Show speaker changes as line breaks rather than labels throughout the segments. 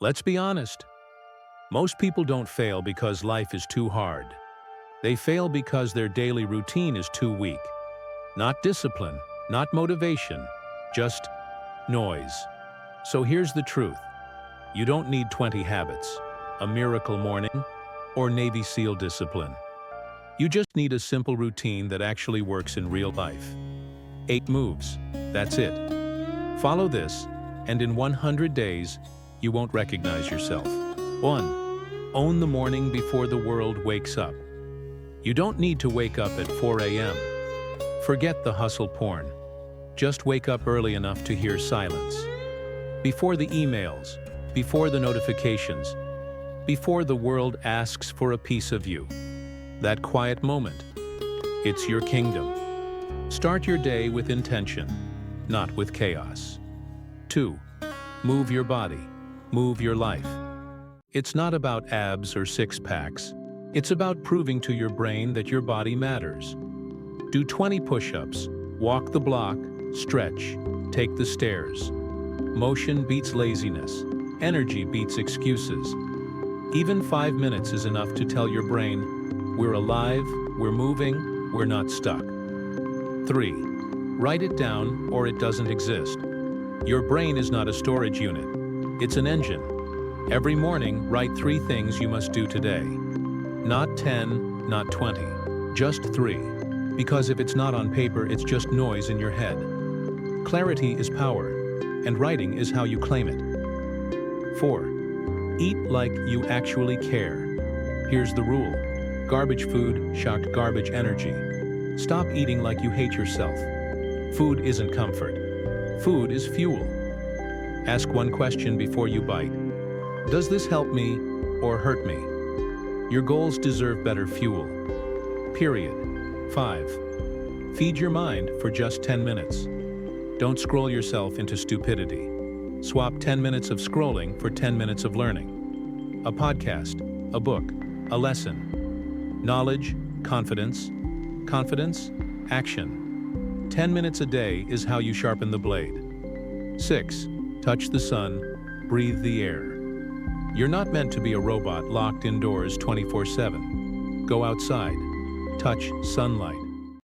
Let's be honest. Most people don't fail because life is too hard. They fail because their daily routine is too weak. Not discipline, not motivation, just noise. So here's the truth. You don't need 20 habits, a miracle morning, or Navy SEAL discipline. You just need a simple routine that actually works in real life. 8 moves, that's it. Follow this, and in 100 days, you won't recognize yourself. 1. Own the morning before the world wakes up. You don't need to wake up at 4 a.m. Forget the hustle porn. Just wake up early enough to hear silence. Before the emails, before the notifications, before the world asks for a piece of you. That quiet moment. It's your kingdom. Start your day with intention, not with chaos. 2. Move your body. Move your life. It's not about abs or six-packs. It's about proving to your brain that your body matters. Do 20 push-ups, walk the block, stretch, take the stairs. Motion beats laziness. Energy beats excuses. Even 5 minutes is enough to tell your brain, we're alive, we're moving, we're not stuck. 3. Write it down or it doesn't exist. Your brain is not a storage unit. It's an engine. Every morning, write 3 things you must do today. Not 10, not 20. Just 3. Because if it's not on paper, it's just noise in your head. Clarity is power, and writing is how you claim it. 4. Eat like you actually care. Here's the rule. Garbage food, shocked garbage energy. Stop eating like you hate yourself. Food isn't comfort. Food is fuel. Ask one question before you bite. Does this help me or hurt me? Your goals deserve better fuel. Period. 5. Feed your mind for just 10 minutes. Don't scroll yourself into stupidity. Swap 10 minutes of scrolling for 10 minutes of learning. A podcast, a book, a lesson. Knowledge, confidence, action. 10 minutes a day is how you sharpen the blade. 6. Touch the sun, breathe the air. You're not meant to be a robot locked indoors 24/7. Go outside. Touch sunlight.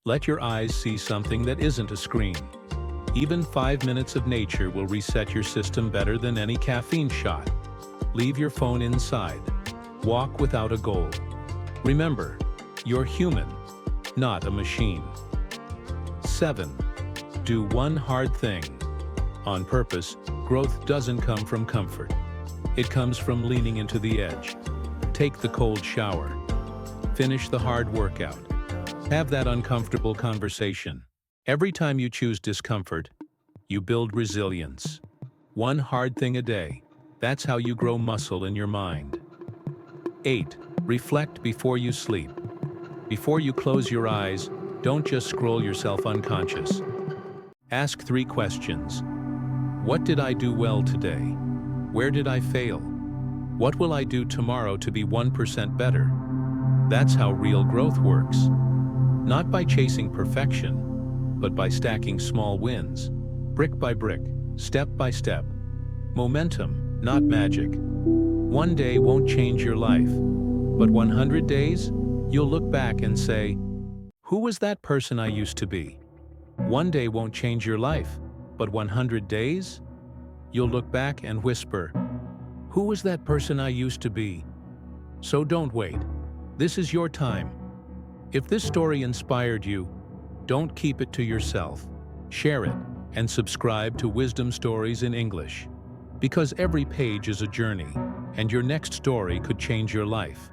Let your eyes see something that isn't a screen. Even 5 minutes of nature will reset your system better than any caffeine shot. Leave your phone inside. Walk without a goal. Remember, you're human, not a machine. 7. Do one hard thing. On purpose, growth doesn't come from comfort. It comes from leaning into the edge. Take the cold shower. Finish the hard workout. Have that uncomfortable conversation. Every time you choose discomfort, you build resilience. One hard thing a day. That's how you grow muscle in your mind. 8. Reflect before you sleep. Before you close your eyes, don't just scroll yourself unconscious. Ask 3 questions. What did I do well today? Where did I fail? What will I do tomorrow to be 1% better? That's how real growth works. Not by chasing perfection, but by stacking small wins, brick by brick, step by step. Momentum, not magic. One day won't change your life, but 100 days, you'll look back and say, who was that person I used to be? One day won't change your life, but 100 days? You'll look back and whisper, who was that person I used to be? So don't wait. This is your time. If this story inspired you, don't keep it to yourself. Share it and subscribe to Wisdom Stories in English. Because every page is a journey, and your next story could change your life.